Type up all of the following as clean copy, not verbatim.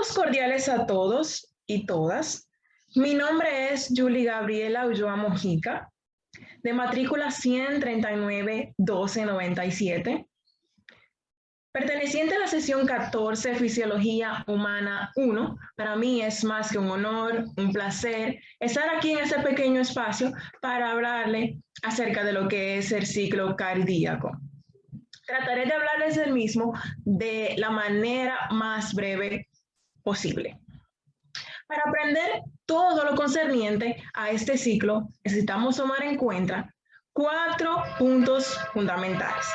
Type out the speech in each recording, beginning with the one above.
Saludos cordiales a todos y todas. Mi nombre es Julie Gabriela Ulloa Mojica, de matrícula 139-1297, perteneciente a la sesión 14, Fisiología Humana 1. Para mí es más que un honor, un placer estar aquí en este pequeño espacio para hablarle acerca de lo que es el ciclo cardíaco. Trataré de hablarles del mismo de la manera más breve posible. Para aprender todo lo concerniente a este ciclo, necesitamos tomar en cuenta 4 puntos fundamentales.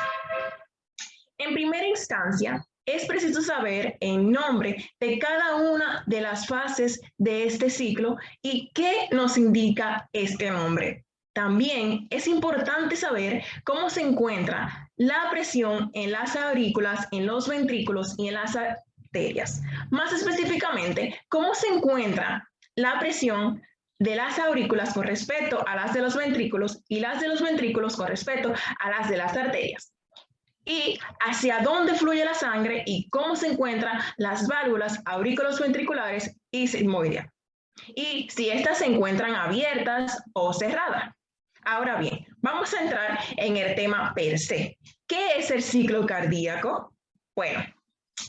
En primera instancia, es preciso saber el nombre de cada una de las fases de este ciclo y qué nos indica este nombre. También es importante saber cómo se encuentra la presión en las aurículas, en los ventrículos y en las arterias. Más específicamente, cómo se encuentra la presión de las aurículas con respecto a las de los ventrículos y las de los ventrículos con respecto a las de las arterias. Y hacia dónde fluye la sangre y cómo se encuentran las válvulas aurículos ventriculares y sigmoidea. Y si estas se encuentran abiertas o cerradas. Ahora bien, vamos a entrar en el tema per se. ¿Qué es el ciclo cardíaco? Bueno,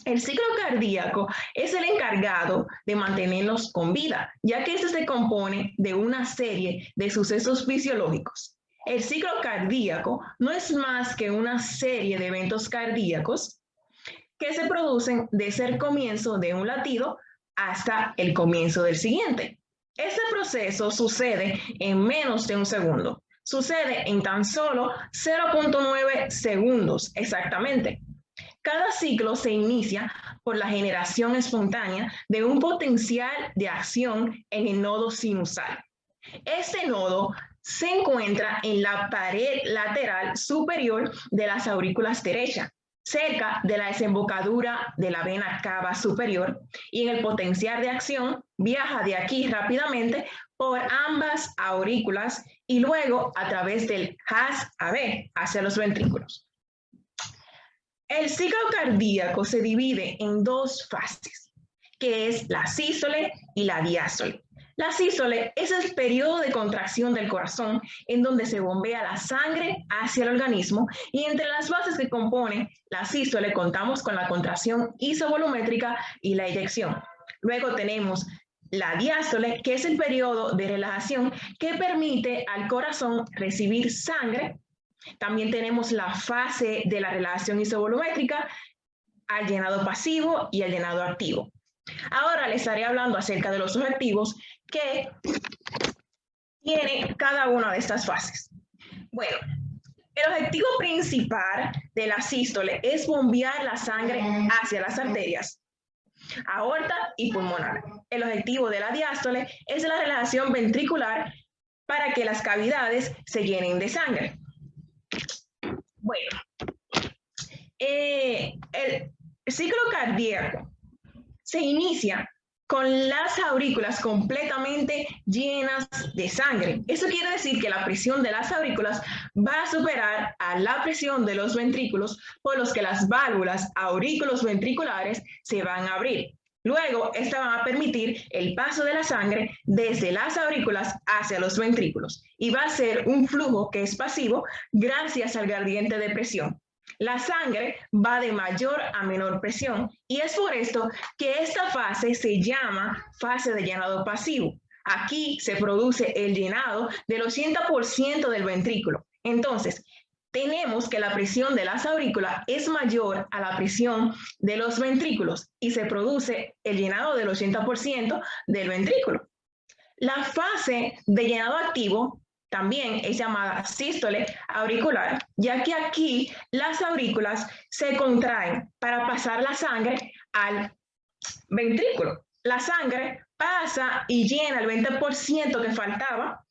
el ciclo cardíaco es el encargado de mantenernos con vida, ya que este se compone de una serie de sucesos fisiológicos. El ciclo cardíaco no es más que una serie de eventos cardíacos que se producen desde el comienzo de un latido hasta el comienzo del siguiente. Este proceso sucede en menos de un segundo. Sucede en tan solo 0.9 segundos exactamente. Cada ciclo se inicia por la generación espontánea de un potencial de acción en el nodo sinusal. Este nodo se encuentra en la pared lateral superior de las aurículas derechas, cerca de la desembocadura de la vena cava superior, y en el potencial de acción viaja de aquí rápidamente por ambas aurículas y luego a través del haz AB hacia los ventrículos. El ciclo cardíaco se divide en 2 fases, que es la sístole y la diástole. La sístole es el periodo de contracción del corazón en donde se bombea la sangre hacia el organismo, y entre las fases que componen la sístole contamos con la contracción isovolumétrica y la eyección. Luego tenemos la diástole, que es el periodo de relajación que permite al corazón recibir sangre. También tenemos la fase de la relajación isovolumétrica, al llenado pasivo y al llenado activo. Ahora les estaré hablando acerca de los objetivos que tiene cada una de estas fases. Bueno, el objetivo principal de la sístole es bombear la sangre hacia las arterias, aorta y pulmonar. El objetivo de la diástole es la relajación ventricular para que las cavidades se llenen de sangre. Bueno, el ciclo cardíaco se inicia con las aurículas completamente llenas de sangre. Eso quiere decir que la presión de las aurículas va a superar a la presión de los ventrículos, por los que las válvulas aurículos ventriculares se van a abrir. Luego, estas van a permitir el paso de la sangre desde las aurículas hacia los ventrículos, y va a ser un flujo que es pasivo gracias al gradiente de presión. La sangre va de mayor a menor presión, y es por esto que esta fase se llama fase de llenado pasivo. Aquí se produce el llenado del 80% del ventrículo. Entonces, tenemos que la presión de las aurículas es mayor a la presión de los ventrículos y se produce el llenado del 80% del ventrículo. La fase de llenado activo también es llamada sístole auricular, ya que aquí las aurículas se contraen para pasar la sangre al ventrículo. La sangre pasa y llena el 20% que faltaba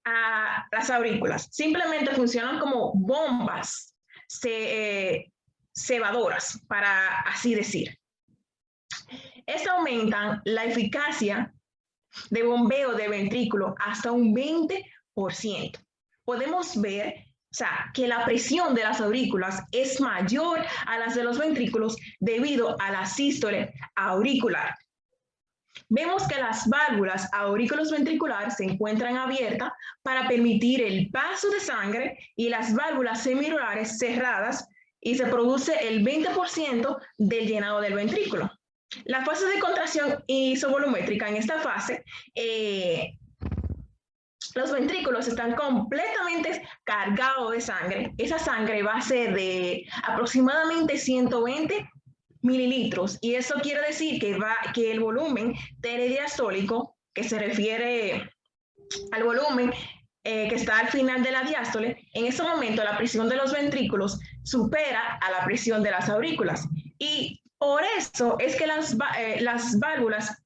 a las aurículas. Simplemente funcionan como bombas cebadoras, para así decir. Estas aumentan la eficacia de bombeo de ventrículo hasta un 20%. Podemos ver O sea, que la presión de las aurículas es mayor a las de los ventrículos debido a la sístole auricular. Vemos que las válvulas aurículos ventricular se encuentran abiertas para permitir el paso de sangre y las válvulas semirurales cerradas y se produce el 20% del llenado del ventrículo. La fase de contracción isovolumétrica en esta fase, los ventrículos están completamente cargados de sangre. Esa sangre va a ser de aproximadamente 120 mililitros y eso quiere decir que el volumen telediastólico, que se refiere al volumen que está al final de la diástole, en ese momento la presión de los ventrículos supera a la presión de las aurículas y por eso es que las válvulas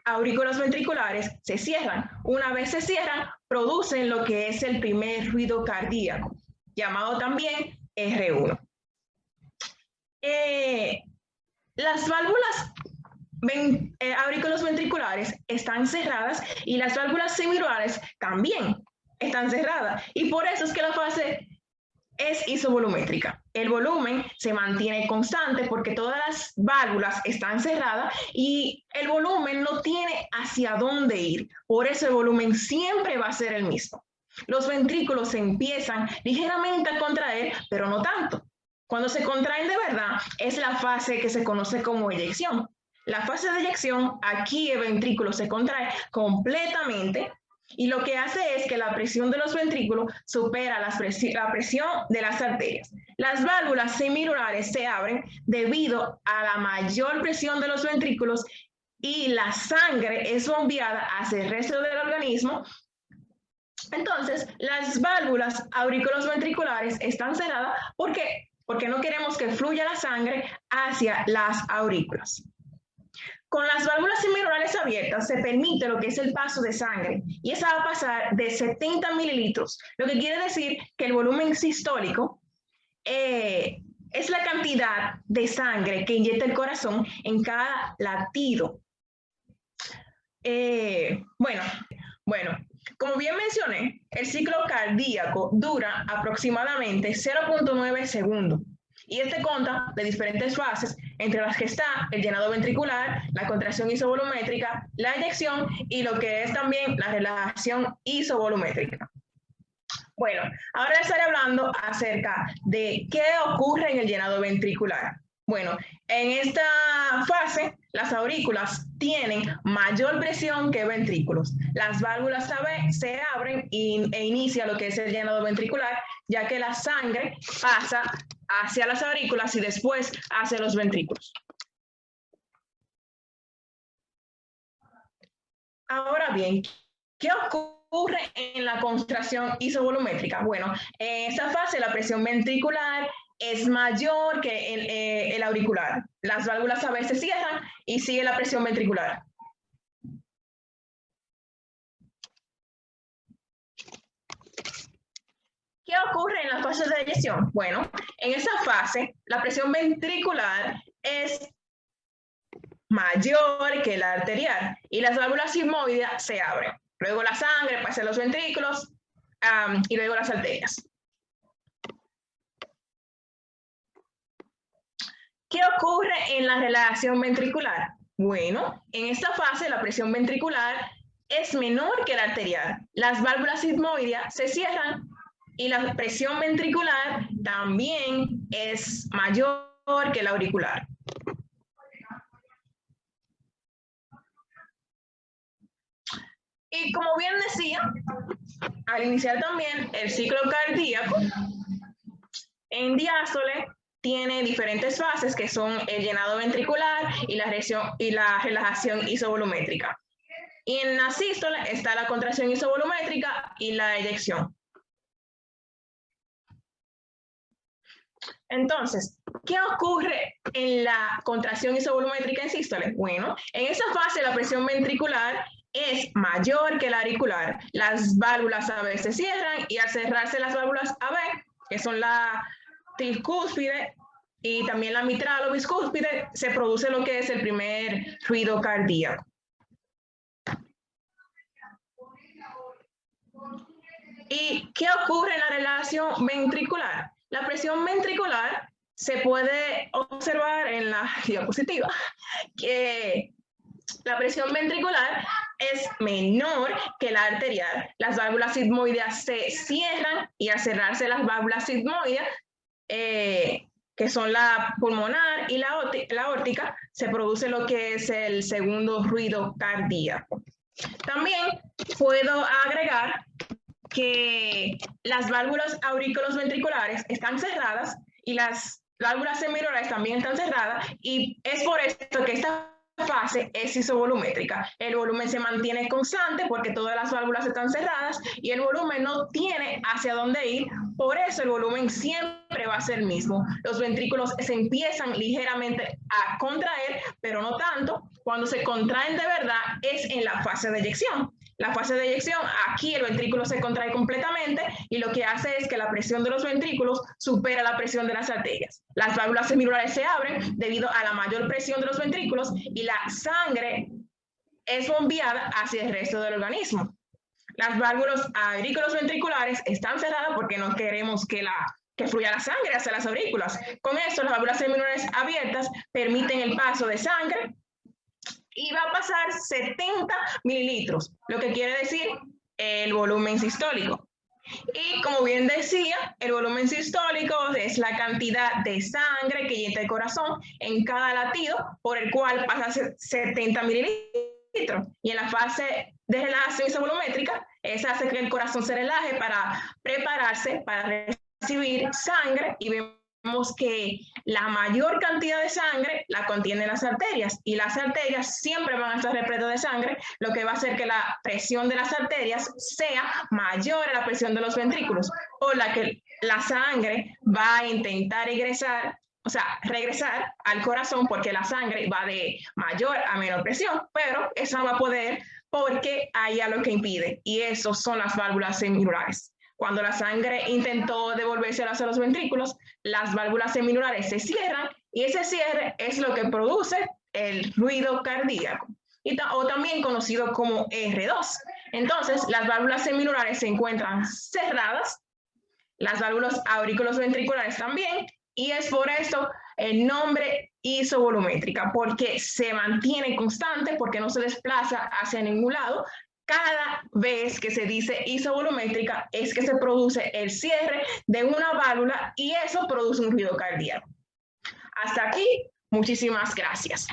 aurículos ventriculares se cierran. Una vez se cierran, producen lo que es el primer ruido cardíaco, llamado también R1. Las válvulas aurículos ventriculares están cerradas y las válvulas semirurales también están cerradas. Y por eso es que la fase es isovolumétrica. El volumen se mantiene constante porque todas las válvulas están cerradas y el volumen no tiene hacia dónde ir. Por eso el volumen siempre va a ser el mismo. Los ventrículos se empiezan ligeramente a contraer, pero no tanto. Cuando se contraen de verdad, es la fase que se conoce como eyección. La fase de eyección, aquí el ventrículo se contrae completamente y lo que hace es que la presión de los ventrículos supera la presión de las arterias. Las válvulas semirurales se abren debido a la mayor presión de los ventrículos y la sangre es bombeada hacia el resto del organismo. Entonces, las válvulas aurículos ventriculares están cerradas porque no queremos que fluya la sangre hacia las aurículas. Con las válvulas semirurales abiertas se permite lo que es el paso de sangre y esa va a pasar de 70 mililitros, lo que quiere decir que el volumen sistólico es la cantidad de sangre que inyecta el corazón en cada latido. Bueno, como bien mencioné, el ciclo cardíaco dura aproximadamente 0.9 segundos y este consta de diferentes fases, entre las que está el llenado ventricular, la contracción isovolumétrica, la eyección y lo que es también la relajación isovolumétrica. Bueno, ahora estaré hablando acerca de qué ocurre en el llenado ventricular. Bueno, en esta fase, las aurículas tienen mayor presión que ventrículos. Las válvulas se abren e inicia lo que es el llenado ventricular, ya que la sangre pasa hacia las aurículas y después hacia los ventrículos. Ahora bien, ¿qué ocurre en la contracción isovolumétrica? Bueno, en esta fase la presión ventricular es mayor que el auricular. Las válvulas a veces cierran y sigue la presión ventricular. ¿Qué ocurre en la fase de eyección? Bueno, en esa fase la presión ventricular es mayor que la arterial y las válvulas sigmoides se abren. Luego la sangre pasa a los ventrículos y luego las arterias. ¿Qué ocurre en la relajación ventricular? Bueno, en esta fase la presión ventricular es menor que la arterial. Las válvulas sigmoides se cierran y la presión ventricular también es mayor que la auricular. Y como bien decía, al iniciar también el ciclo cardíaco, en diástole tiene diferentes fases que son el llenado ventricular y la relajación isovolumétrica. Y en la sístole está la contracción isovolumétrica y la eyección. Entonces, ¿qué ocurre en la contracción isovolumétrica en sístole? Bueno, en esa fase la presión ventricular es mayor que la auricular. Las válvulas AB se cierran y al cerrarse las válvulas AB, que son la tricúspide y también la mitral o biscúspide, se produce lo que es el primer ruido cardíaco. ¿Y qué ocurre en la relación ventricular? La presión ventricular se puede observar en la diapositiva que la presión ventricular es menor que la arterial. Las válvulas sigmoideas se cierran y al cerrarse las válvulas sigmoideas, que son la pulmonar y la aórtica, se produce lo que es el segundo ruido cardíaco. También puedo agregar que las válvulas aurículos ventriculares están cerradas y las válvulas semiorales también están cerradas, y es por esto que esta fase es isovolumétrica. El volumen se mantiene constante porque todas las válvulas están cerradas y el volumen no tiene hacia dónde ir, por eso el volumen siempre va a ser el mismo. Los ventrículos se empiezan ligeramente a contraer, pero no tanto. Cuando se contraen de verdad es en la fase de eyección. La fase de eyección, aquí el ventrículo se contrae completamente y lo que hace es que la presión de los ventrículos supera la presión de las arterias. Las válvulas semidurales se abren debido a la mayor presión de los ventrículos y la sangre es bombeada hacia el resto del organismo. Las válvulas aurículos ventriculares están cerradas porque no queremos que fluya la sangre hacia las aurículas. Con esto, las válvulas semidurales abiertas permiten el paso de sangre y va a pasar 70 mililitros, lo que quiere decir el volumen sistólico. Y como bien decía, el volumen sistólico es la cantidad de sangre que llena el corazón en cada latido, por el cual pasa 70 mililitros. Y en la fase de relajación isovolumétrica, esa hace que el corazón se relaje para prepararse para recibir sangre, y vemos que la mayor cantidad de sangre la contienen las arterias, y las arterias siempre van a estar repletas de sangre, lo que va a hacer que la presión de las arterias sea mayor a la presión de los ventrículos, por la que la sangre va a intentar regresar al corazón, porque la sangre va de mayor a menor presión, pero eso no va a poder porque hay algo que impide, y eso son las válvulas semidurales. Cuando la sangre intentó devolverse hacia los ventrículos, las válvulas semidurales se cierran y ese cierre es lo que produce el ruido cardíaco, o también conocido como R2. Entonces, las válvulas semidurales se encuentran cerradas, las válvulas aurículos ventriculares también, y es por esto el nombre isovolumétrica, porque se mantiene constante, porque no se desplaza hacia ningún lado. Cada vez que se dice isovolumétrica es que se produce el cierre de una válvula y eso produce un ruido cardíaco. Hasta aquí, muchísimas gracias.